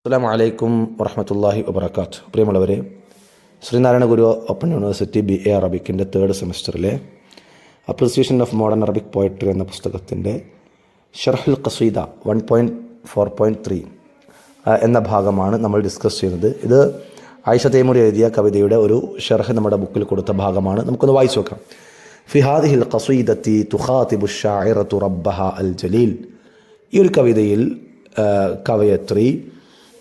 അസ്സലാമു അലൈക്കും വറഹ്മത്തുള്ളാഹി വബറകാത്ത്. പ്രിയമുള്ളവരെ, Sreenarayana Guru open university BA അറബിക്കിൻ്റെ 3rd സെമിസ്റ്ററിലെ appreciation of modern Arabic poetry എന്ന പുസ്തകത്തിൻ്റെ ഷർഹുൽ ഖസീദ 1.4.3 എന്ന ഭാഗമാണ് നമ്മൾ ഡിസ്കസ് ചെയ്യുന്നത്. ഇത് ആയിഷ തൈമൂരി എഴുതിയ കവിതയുടെ ഒരു ഷർഹ് നമ്മുടെ ബുക്കിൽ കൊടുത്ത ഭാഗമാണ്. നമുക്കൊന്ന് വായിച്ചു നോക്കാം. ഫി ഹാദിഹിൽ ഖസീദത്തി തുഖാതിബു ഷാഇറതു റബ്ബഹ അൽ ജലീൽ. ഈ ഒരു കവിതയിൽ കവയത്രി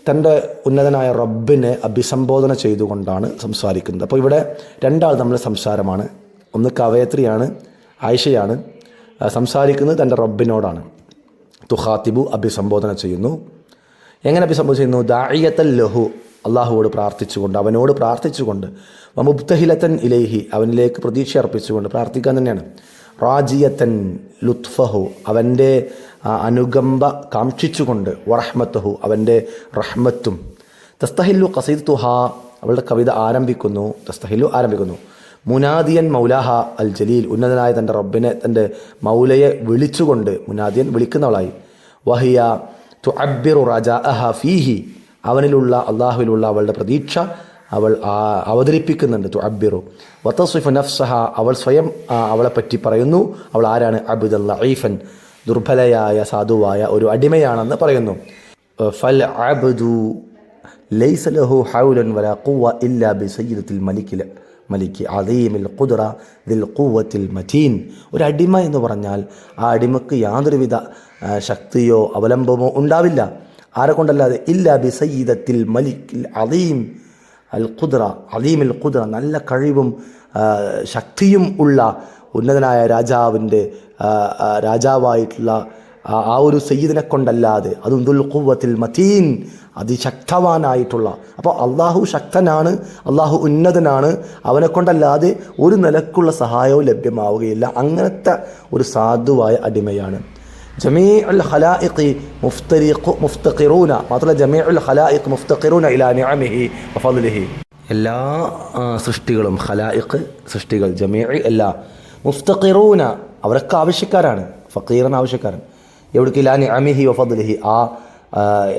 തൻ്റെ ഉന്നതനായ റബ്ബിനെ അഭിസംബോധന ചെയ്തുകൊണ്ടാണ് സംസാരിക്കുന്നത്. അപ്പോൾ ഇവിടെ രണ്ടാൾ തമ്മിൽ സംസാരമാണ്. ഒന്ന് കവയത്രിയാണ്, ആയിഷയാണ്. സംസാരിക്കുന്നത് തൻ്റെ റബ്ബിനോടാണ്. തുഖാത്തിബു അഭിസംബോധന ചെയ്യുന്നു. എങ്ങനെ അഭിസംബോധന ചെയ്യുന്നു? ദാഇയത്തൻ ലഹു, അള്ളാഹുവോട് പ്രാർത്ഥിച്ചുകൊണ്ട്, അവനോട് പ്രാർത്ഥിച്ചുകൊണ്ട്, വമുബ്തഹിലത്തൻ ഇലൈഹി, അവനിലേക്ക് പ്രതീക്ഷ അർപ്പിച്ചുകൊണ്ട് പ്രാർത്ഥിക്കാൻ തന്നെയാണ്. റാജിയത്തൻ ലുത്ഫഹു, അവൻ്റെ അനുകമ്പ കാക്ഷിച്ചുകൊണ്ട്, വറഹ്മത്തഹു, അവൻ്റെ റഹ്മത്തും. തസ്തഹില്ലു ഖസീദത്തുഹ, അവളുടെ കവിത ആരംഭിക്കുന്നു. തസ്തഹില്ലു ആരംഭിക്കുന്നു മുനാദിയൻ മൗലാഹ അൽ ജലീൽ, ഉന്നതനായ തൻ്റെ റബ്ബിനെ, തൻ്റെ മൗലയെ വിളിച്ചുകൊണ്ട്, മുനാദിയൻ വിളിക്കുന്നവളായി. വഹിയ തുഅബ്ബിറു റജാഅഹ ഫീഹി, അവനിലുള്ള, അള്ളാഹുവിലുള്ള അവളുടെ പ്രതീക്ഷ അവൾ അവതരിപ്പിക്കുന്നുണ്ട്. തുഅബ്ബിറു വതസിഫു നഫ്സഹ, അവൾ സ്വയം അവളെപ്പറ്റി പറയുന്നു. അവൾ ആരാണ്? അബ്ദുൽ ലഈഫൻ, ദുർബലയായ സാധുവായ ഒരു അടിമയാണെന്ന് പറയുന്നു. ഫൽ അബ്ദു ലൈസ ലഹു ഹൗലൻ വലാ ഖുവ ഇല്ലാ ബിസയ്യിദത്തിൽ മലിക്കി അദീമിൽ ഖുദ്റ ദിൽ ഖുവത്തിൽ മതീൻ. ഒരു അടിമ എന്ന് പറഞ്ഞാൽ ആ അടിമക്ക് യാതൊരുവിധ ശക്തിയോ അവലംബമോ ഉണ്ടാവില്ല. ആരെ കൊണ്ടല്ലാതെ? ഇല്ലാ ബിസയ്യിദത്തിൽ മലിക്കിൽ അദീം അൽ ഖുദ്റ, അദീമിൽ ഖുദ്റ, നല്ല കഴിവും ശക്തിയും ഉള്ള ഉന്നതനായ രാജാവായിട്ടുള്ള ആ ഒരു സയ്യിദിനെ കൊണ്ടല്ലാതെ, അതും ദുൽ ഖുവത്തിൽ മതീൻ, അതിശക്തവാനായിട്ടുള്ള. അപ്പോൾ അള്ളാഹു ശക്തനാണ്, അള്ളാഹു ഉന്നതനാണ്, അവനെ കൊണ്ടല്ലാതെ ഒരു നിലക്കുള്ള സഹായവും ലഭ്യമാവുകയില്ല. അങ്ങനത്തെ ഒരു സാധുവായ അടിമയാണ്. ജമീഉൽ ഖലായിഖി മുഫ്തഖിറൂന, മാത്രമല്ല ജമീഉൽ ഖലായിഖ് മുഫ്തഖിറൂന ഇലാ നിഅമിഹി വഫദ്ലിഹി, എല്ലാ സൃഷ്ടികളും, ഖലായിഖ് സൃഷ്ടികൾ, ജമീഇ എല്ലാ, മുഫ്തഖിറൂന അവരൊക്കെ ആവശ്യക്കാരാണ്, ഫഖീറൻ ആവശ്യക്കാരൻ. എവിടേക്ക്? ഇലാ നിഅമിഹി വഫദ്ലിഹി, ആ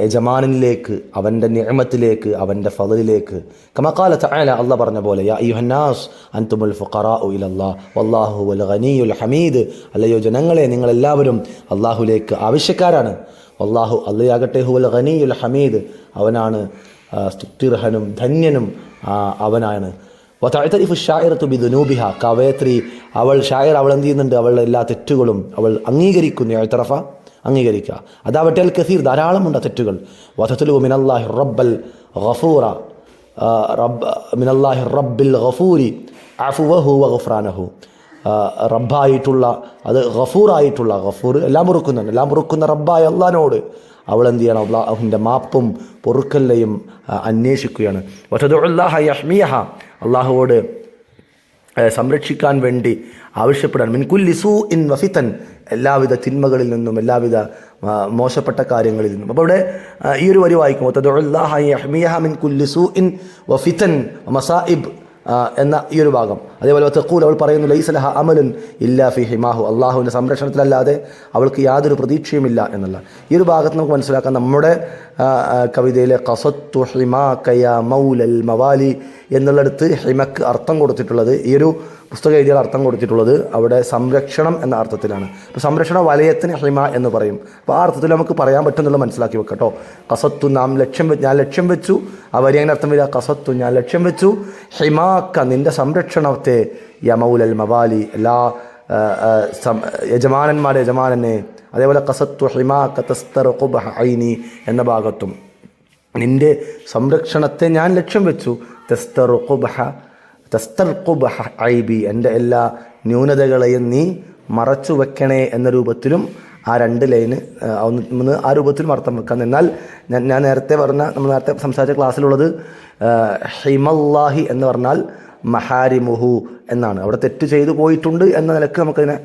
യജമാനിലേക്ക്, അവൻ്റെ നിഅമത്തിലേക്ക്, അവൻ്റെ ഫളിലേക്ക്. കമാ ഖാല തആല, അല്ലാഹ് പറഞ്ഞ പോലെ, യാ അയ്യുഹന്നാസ് അൻതുമുൽ ഫുഖറാഉ ഇലല്ലാഹ് വല്ലാഹു വൽ ഗനിയുൽ ഹമീദ്, അല്ലയോ ജനങ്ങളെ, നിങ്ങളെല്ലാവരും അള്ളാഹുലേക്ക് ആവശ്യക്കാരാണ്. വല്ലാഹു, അല്ലയാകട്ടെ, ഹുവൽ ഗനിയുൽ ഹമീദ്, അവനാണ് സ്തുത്യർഹനും ധന്യനും അവനാണ്. വതഅതരിഫു ഷാഇറത്തു ബിദുനൂബിഹ, കവയത്രി, അവൾ ഷായർ, അവൾ എന്ത് ചെയ്യുന്നുണ്ട്? അവളുടെ എല്ലാ തെറ്റുകളും അവൾ അംഗീകരിക്കുന്നു. ഇഅ്തറഫ, അംഗീകരിക്കുക. അതാവട്ടെ അൽ കസീർ, ധാരാളമുണ്ട് തെറ്റുകൾ. വതത്ലു മിനല്ലാഹി റബ്ബൽ ഗഫൂറ, മിനല്ലാഹി റബ്ബിൽ ഗഫൂരി അഫ്വഹു വഗഫ്റാനഹു, റബ്ബായിട്ടുള്ള, അത് ഗഫൂറായിട്ടുള്ള, ഗഫൂർ എല്ലാം പൊറുക്കുന്നുണ്ട്, എല്ലാം പൊറുക്കുന്ന റബ്ബായ അള്ളാഹിനോട് അവൾ എന്ത് ചെയ്യണം? അള്ളാഹുവിൻ്റെ മാപ്പും പൊറുക്കലിനെയും അന്വേഷിക്കുകയാണ്. വതദുല്ലാഹ യഹ്മിയഹ, അള്ളാഹുവോട് സംരക്ഷിക്കാൻ വേണ്ടി ആവശ്യപ്പെടാൻ. മിൻ കുല്ലി സൂഇൻ വഫിതൻ, എല്ലാവിധ തിന്മകളിൽ നിന്നും, എല്ലാവിധ മോശപ്പെട്ട കാര്യങ്ങളിൽ നിന്നും. അപ്പോൾ ഇവിടെ ഈ ഒരു വരി വായിക്കും, തദഉല്ലാഹ യഹ്മിയഹ മിൻ കുല്ലി സൂഇൻ വഫിതൻ വമസാഇബ് എന്ന ഈ ഒരു ഭാഗം. അതേപോലെ തഖൂൽ, അവൾ പറയുന്നു, ലൈസ ലഹ അമലുൻ ഇല്ലാ ഫി ഹിമാഹു, അള്ളാഹുവിൻ്റെ സംരക്ഷണത്തിലല്ലാതെ അവൾക്ക് യാതൊരു പ്രതീക്ഷയുമില്ല എന്നുള്ള ഈ ഒരു ഭാഗത്ത് നമുക്ക് മനസ്സിലാക്കാം. നമ്മുടെ കവിതയിലെ ഖസത്തു ഹിമാക യാ മൗലൽ മവാലി എന്നുള്ളിടത്ത് ഹിമക്ക് അർത്ഥം കൊടുത്തിട്ടുള്ളത്, ഈ ഒരു പുസ്തക എഴുതിയാൽ അർത്ഥം കൊടുത്തിട്ടുള്ളത് അവിടെ സംരക്ഷണം എന്ന അർത്ഥത്തിലാണ്. അപ്പോൾ സംരക്ഷണ വലയത്തിന് ഹിമ എന്ന് പറയും. അപ്പോൾ ആ അർത്ഥത്തിൽ നമുക്ക് പറയാൻ പറ്റുമെന്നുള്ളത് മനസ്സിലാക്കി വെക്കട്ടോ. ഖസത്തു, ഞാൻ ലക്ഷ്യം വെച്ചു, ആ വരി അങ്ങനെ അർത്ഥം വരിക, ഖസത്തു, ഞാൻ ലക്ഷ്യം വെച്ചു, ഹിമാക്ക, നിൻ്റെ സംരക്ഷണത്തെ, യ മൗലൽ മവാലി, എല്ലാ യജമാനന്മാരുടെ യജമാനനെ. അതേപോലെ ഖസത്തു ഹിമാക്ക തസ്തർഖുബ ഐനി എന്ന ഭാഗത്തും നിൻ്റെ സംരക്ഷണത്തെ ഞാൻ ലക്ഷ്യം വെച്ചു, തസ്തർഖുബ ഐബി, എൻ്റെ എല്ലാ ന്യൂനതകളെയും നീ മറച്ചു വെക്കണേ എന്ന രൂപത്തിലും ആ രണ്ട് ലൈന് ഒന്ന് ആ രൂപത്തിലും അർത്ഥം വെക്കാം. എന്നാൽ ഞാൻ നേരത്തെ പറഞ്ഞ, നമ്മൾ നേരത്തെ സംസാരിച്ച ക്ലാസ്സിലുള്ളത് ഹിമല്ലാഹി എന്ന് പറഞ്ഞാൽ മഹാരിമുഹു എന്നാണ്. അവിടെ തെറ്റ് ചെയ്തു പോയിട്ടുണ്ട് എന്ന നിലക്ക് നമുക്കതിനെ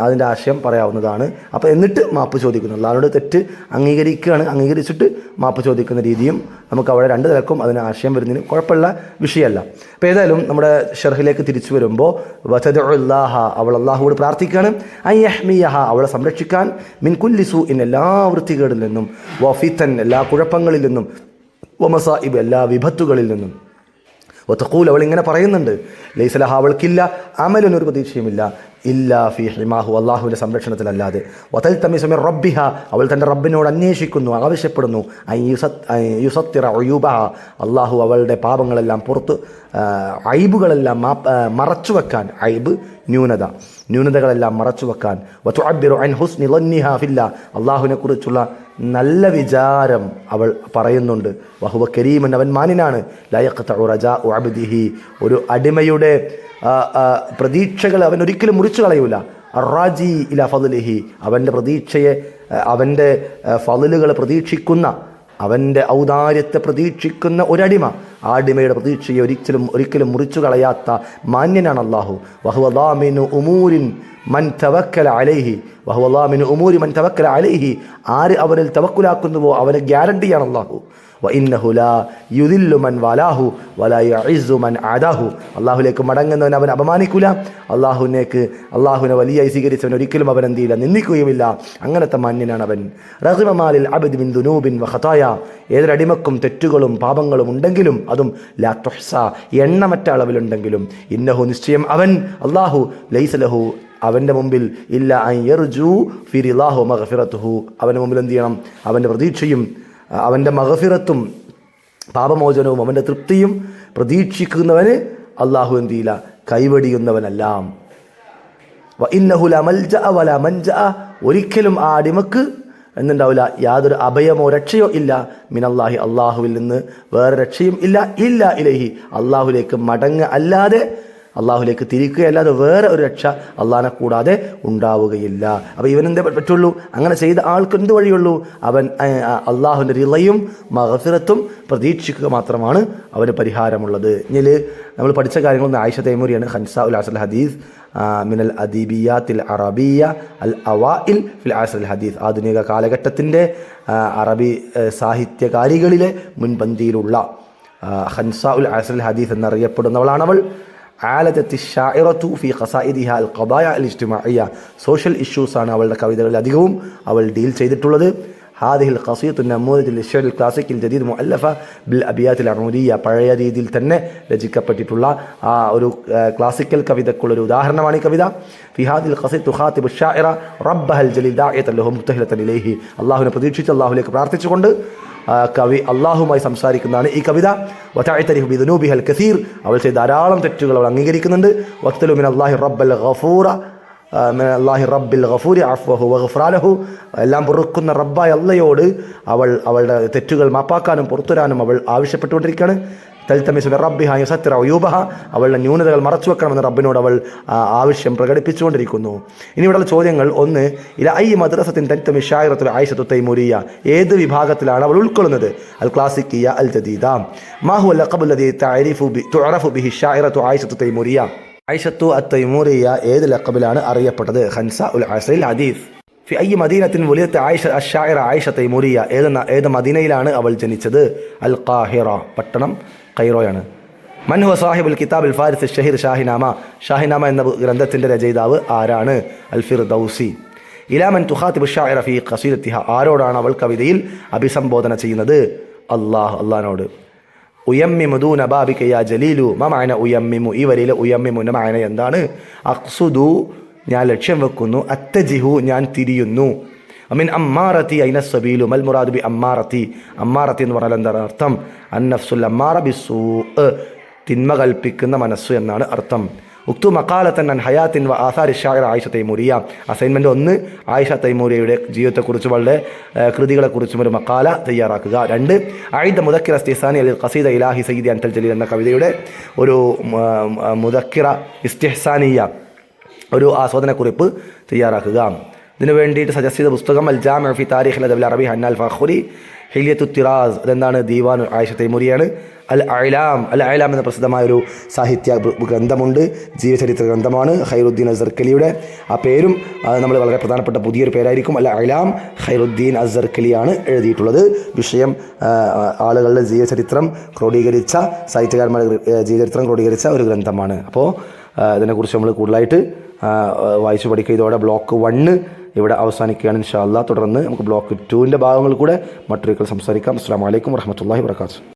അതിൻ്റെ ആശയം പറയാവുന്നതാണ്. അപ്പോൾ എന്നിട്ട് മാപ്പ് ചോദിക്കുന്നു, അള്ളാഹുവിനോട് തെറ്റ് അംഗീകരിക്കുകയാണ്, അംഗീകരിച്ചിട്ട് മാപ്പ് ചോദിക്കുന്ന രീതിയും നമുക്ക് അവിടെ രണ്ട് നിലക്കും അതിന് ആശയം വരുന്നതിന് കുഴപ്പമുള്ള വിഷയമല്ല. അപ്പോൾ ഏതായാലും നമ്മുടെ ഷർഹിലേക്ക് തിരിച്ചു വരുമ്പോൾ, വതദഉല്ലാഹ, അവൾ അള്ളാഹുവോട് പ്രാർത്ഥിക്കുകയാണ്, അയ്യഹ്മിയഹ, അവളെ സംരക്ഷിക്കാൻ, മിൻ കുല്ലി സൂഇൻ, എല്ലാ വൃത്തികേടിൽ നിന്നും, വഫിതൻ, എല്ലാ കുഴപ്പങ്ങളിൽ നിന്നും, വമസായിബ് എല്ലാ വിപത്തുകളിൽ നിന്നും. വതഖൂൽ അവൾ ഇങ്ങനെ പറയുന്നുണ്ട്, ലൈസലഹ അവൾക്കില്ല അമലുൻ ഒരു പ്രതീക്ഷയുമില്ല ഇല്ലാ ഫീ ഹിമാഹു അള്ളാഹുവിൻ്റെ സംരക്ഷണത്തിലല്ലാതെ. വതൽതമിസു മിർ റബ്ബിഹ അവൾ തൻ്റെ റബ്ബിനോട് അന്വേഷിക്കുന്നു, ആവശ്യപ്പെടുന്നു യുസത്തിറ ഉയൂബഹ അള്ളാഹു അവളുടെ പാപങ്ങളെല്ലാം പുറത്ത് ഐബുകളെല്ലാം മറച്ചു വെക്കാൻ. ഐബ് ന്യൂനതകളെല്ലാം മറച്ചു വെക്കാൻ. വതുഅബ്ബിറു അൻ ഹുസ്നി ളന്നിഹ ഫില്ലാ അള്ളാഹുവിനെ കുറിച്ചുള്ള നല്ല വിചാരം അവൾ പറയുന്നുണ്ട്. വഹുവ കരീമൻ അവൻ മാനിനാണ്. ലാ യഖ്തഉ റജാഉ അബ്ദിഹി ഒരു അടിമയുടെ പ്രതീക്ഷകൾ അവൻ ഒരിക്കലും മുറിച്ചു കളയൂല. അറാജി ഇല ഫദ്ലിഹി അവൻ്റെ പ്രതീക്ഷയെ അവൻ്റെ ഫദ്ലുകൾ പ്രതീക്ഷിക്കുന്ന അവൻ്റെ ഔദാര്യത്തെ പ്രതീക്ഷിക്കുന്ന ഒരടിമ ആ അടിമയുടെ പ്രതീക്ഷയെ ഒരിക്കലും മുറിച്ചു കളയാത്ത മാന്യനാണ് അല്ലാഹു. വഹുവ ളാമിനു ഉമൂരിൻ മൻ തവക്കല അലൈഹി വഹുവ ളാമിനു ഉമൂരി മൻ തവക്കല അലൈഹി ആര് അവനിൽ തവക്കുലാക്കുന്നുവോ അവന് ഗ്യാരണ്ടിയാണ് അല്ലാഹു. വഇന്നഹു ലാ യുദില്ലു മൻ വലാഹു വലാ യഇസ്സു മൻ അദാഹു അല്ലാഹുവിലേക്ക് മടങ്ങുന്നവൻ അവൻ അപമാനിക്കില്ല. അല്ലാഹുവിനെ വലിയായി സ്വീകരിച്ചവൻ ഒരിക്കലും അവൻ എന്ത് ചെയ്യില്ല, നിന്ദിക്കുകയുമില്ല. അങ്ങനത്തെ മാന്യനാണ് അവൻ. റഗിമ മാലിൽ അബ്ദി മിൻ ദുനൂബിൻ വഖതായ ഏതൊരടിമക്കും തെറ്റുകളും പാപങ്ങളും ഉണ്ടെങ്കിലും അതും ലാ തുഹ്സ എണ്ണമറ്റ അളവിലുണ്ടെങ്കിലും ഇന്നഹു നിശ്ചയം അവൻ അല്ലാഹു ലൈസ ലഹു അവൻ്റെ മുമ്പിൽ ഇല്ല അൻ യർജു ഫി റിളാഹു മഗ്ഫിറതുഹു അവൻ്റെ മുമ്പിൽ എന്ത് ചെയ്യണം, അവൻ്റെ പ്രതീക്ഷയും അവൻ്റെ മഗ്ഫിറത്തും പാപമോചനവും അവൻ്റെ തൃപ്തിയും പ്രതീക്ഷിക്കുന്നവന് അള്ളാഹു എന്ത് ചെയ്യില്ല, കൈവടിയുന്നവനല്ല. വഇന്നഹു ലാ മൽജഅ വലാ മൻജഅ ഒരിക്കലും ആ അടിമക്ക് എന്നുണ്ടാവില്ല യാതൊരു അഭയമോ രക്ഷയോ ഇല്ല മിനല്ലാഹി അള്ളാഹുവിൽ നിന്ന് വേറെ രക്ഷയും ഇല്ല ഇലൈഹി അള്ളാഹുലേക്ക് മടങ്ങ അല്ലാതെ അള്ളാഹുലേക്ക് തിരിക്കുകയല്ലാതെ വേറെ ഒരു രക്ഷ അള്ളാഹിനെ കൂടാതെ ഉണ്ടാവുകയില്ല. അപ്പോൾ ഇവനെന്തേ പറ്റുള്ളൂ, അങ്ങനെ ചെയ്ത ആൾക്ക് എന്ത് വഴിയുള്ളൂ, അവൻ അള്ളാഹുവിൻ്റെ റിളയും മഗ്ഫിറത്തും പ്രതീക്ഷിക്കുക മാത്രമാണ് അവന് പരിഹാരമുള്ളത്. ഇനി നമ്മൾ പഠിച്ച കാര്യങ്ങളൊന്ന് ആയിഷ തൈമൂരിയാണ്. ഖൻസാഉൽ അസ്റുൽ ഹദീസ് മിനൽ അദീബിയാത്തിൽ അറബിയ അൽ അവൈൽ ഫിൽ അസ്റുൽ ഹദീസ് ആധുനിക കാലഘട്ടത്തിൻ്റെ അറബി സാഹിത്യകാരികളിലെ മുൻപന്തിയിലുള്ള ഖൻസാഉൽ അസ്റുൽ ഹദീസ് എന്നറിയപ്പെടുന്നവളാണവൾ. ആലതത്തി ഷാഇറത്തു ഫി ഖസായിദിഹ അൽ ഖദായ അൽ ഇജ്തിമാഇയ്യ സോഷ്യൽ ഇഷ്യൂസാണ് അവളുടെ കവിതകളിൽ അധികവും അവൾ ഡീൽ ചെയ്തിട്ടുള്ളത്. ഹാദിഹിൽ ഖസീദത്തു നമൂദജ് ലിശ്ശഅർ അൽ ക്ലാസിക് അൽ ജദീദ് മുഅല്ലഫ ബിൽ അബിയാത്ത് അൽ അമൂദിയ പഴയ രീതിയിൽ തന്നെ രചിക്കപ്പെട്ടിട്ടുള്ള ആ ഒരു ക്ലാസിക്കൽ കവിതക്കുള്ളൊരു ഉദാഹരണമാണ് ഈ കവിത. ഫി ഹാദിൽ ഖസീദ് തുഖാതിബു ഷാഇറ റബ്ബഹൽ ജലീൽ ദാഇയതൻ ലഹു മുബ്തഹിലതൻ ഇലൈഹി അല്ലാഹുവിനെ പ്രതീക്ഷിച്ച് അല്ലാഹുവിലേക്ക് പ്രാർത്ഥിച്ചുകൊണ്ട് കവി അള്ളാഹുമായി സംസാരിക്കുന്നതാണ് ഈ കവിത. വതഅതരിഹു ബിദുനൂബിഹൽ കസീർ അവൾ ചെയ്ത ധാരാളം തെറ്റുകൾ അവൾ അംഗീകരിക്കുന്നുണ്ട്. വഖ്തലു മിനല്ലാഹി റബ്ബൽ ഗഫൂറ മിനല്ലാഹി റബ്ബിൽ ഗഫൂരി അഫ്വഹു വഗ്ഫറാലഹു എല്ലാം പൊറുക്കുന്ന റബ്ബായ അള്ളയോട് അവളുടെ തെറ്റുകൾ മാപ്പാക്കാനും പുറത്തുവരാനും അവൾ ആവശ്യപ്പെട്ടുകൊണ്ടിരിക്കുകയാണ്. തൽതമിസു മിർ റബ്ബിഹ യുസത്തിറ ഉയൂബഹ അവളുടെ ന്യൂനതകൾ മറച്ചു വെക്കണമെന്ന് റബ്ബിനോട് അവൾ ആവശ്യം പ്രകടിപ്പിച്ചുകൊണ്ടിരിക്കുന്നു. ഇനി ഇവിടെയുള്ള ചോദ്യങ്ങൾ: ഒന്ന്, ഇല ഐ മദ്രസത്തിൻ തൽതമി ഷാഇറത്തുൽ ആയിഷത്തു തൈമൂരിയ ഏത് വിഭാഗത്തിലാണ് അവൾ ഉൾക്കൊള്ളുന്നത്? അൽ ക്ലാസിക്കിയ അൽ ജദീദ. മാ ഹുവ ലഖബു ലദീ തുഅറഫു ബിഹി ഷാഇറത്തു ആയിഷത്തു തൈമൂരിയ ആയിഷത്തു അത്തൈമൂരിയ ഏത് ലഖബിലാണ് അറിയപ്പെട്ടത്? ഖൻസാഉൽ അസ്റുൽ ഹദീസ്. ഫി ഐ മദീനത്തിൻ വലിയത്ത് ആയിഷ അഷാഇറ ആയിഷ തൈമൂരിയ ഏത് മദീനയിലാണ് അവൾ ജനിച്ചത്? അൽ ഖാഹിറ പട്ടണം കൈറോയാണ്. മൻ ഹുവ സാഹിബുൽ കിതാബിൽ ഫാരിസ് ഷഹീർ ഷാഹിനാമ എന്ന ഗ്രന്ഥത്തിൻ്റെ രചയിതാവ് ആരാണ്? അൽ ഫിർദൗസി. ഇലാ മൻ തുഖാതിബു ഷാഇറ ഫി ഖസീദത്തിഹ ആരോടാണ് അവൾ കവിതയിൽ അഭിസംബോധന ചെയ്യുന്നത്? അള്ളാഹിനോട്. ഉയമ്മിമു ദൂന ബാബിക യാ ജലീലു മാ മഅന ഉയമ്മിമു ഈ വരിയിലെ ഉയമ്മിമുൻ്റെ മഅന എന്താണ്? അഖ്സുദു ഞാൻ ലക്ഷ്യം വെക്കുന്നു, അത്തജിഹു ഞാൻ തിരിയുന്നു. അമിൻ അമ്മാറത്തി ഐന സബീലു മൽ മുറാദു ബി അമ്മാറത്തി എന്ന് പറഞ്ഞാൽ എന്താണ് അർത്ഥം? അന്നഫ്സുൽ അമ്മാറ ബിസ്സൂ തിന്മ കൽപ്പിക്കുന്ന മനസ്സ് എന്നാണ് അർത്ഥം. ഉക്തു മക്കാലത്തൻ അൻ ഹയാത്തിൻ വ ആസാരി ഷാഇറ ആയിഷ തൈമൂരിയ അസൈൻമെൻറ്റ് 1 ആയിഷ തൈമൂരിയയുടെ ജീവിതത്തെക്കുറിച്ചും അവളുടെ കൃതികളെക്കുറിച്ചും ഒരു മക്കാല തയ്യാറാക്കുക. 2 ആയിദ മുദക്കിറ ഇസ്തിഹ്സാനി അൽ ഖസീദ ഇലാഹി സയ്യിദി അൻതൽ ജലീൽ എന്ന കവിതയുടെ ഒരു മുദക്കിറ ഇസ്തിഹ്സാനിയ ഒരു ആസ്വാദനക്കുറിപ്പ് തയ്യാറാക്കുക. ഇതിനു വേണ്ടിയിട്ട് സജസ്റ്റ് ചെയ്ത പുസ്തകം അൽ ജാമിഉ ഫി താരിഖിൽ അദബിൽ അറബി ഹന്നാൽ ഫഖുരി ഹില്യത്തു തിറാസ് അതെന്താണ്? ദീവാൻ ആയിഷ തൈമൂരിയാണ്. അൽ അഅ്ലാം എന്ന പ്രസിദ്ധമായ ഒരു സാഹിത്യ ഗ്രന്ഥമുണ്ട്, ജീവചരിത്ര ഗ്രന്ഥമാണ് ഖൈറുദ്ദീൻ അസ്സർക്കലിയുടെ. ആ പേരും നമ്മൾ വളരെ പ്രധാനപ്പെട്ട പുതിയൊരു പേരായിരിക്കും. അൽ അഅ്ലാം ഖൈറുദ്ദീൻ അസ്സർക്കലിയാണ് എഴുതിയിട്ടുള്ളത്. വിഷയം ആളുകളുടെ ജീവചരിത്രം ക്രോഡീകരിച്ച സാഹിത്യകാരന്മാരുടെ ജീവചരിത്രം ക്രോഡീകരിച്ച ഒരു ഗ്രന്ഥമാണ്. അപ്പോൾ ഇതിനെക്കുറിച്ച് നമ്മൾ കൂടുതലായിട്ട് വായിച്ചു പഠിക്കുക. ഇതോടെ ബ്ലോക്ക് 1 ഇവിടെ അവസാനിക്കുകയാണ് ഇൻഷാ അല്ലാഹ്. തുടർന്ന് നമുക്ക് ബ്ലോക്ക് 2ൻ്റെ ഭാഗങ്ങൾ കൂടെ മറ്റൊരിക്കൽ സംസാരിക്കാം. അസ്സലാമു അലൈക്കും വറഹ്മത്തുള്ളാഹി വബറകാതുഹു.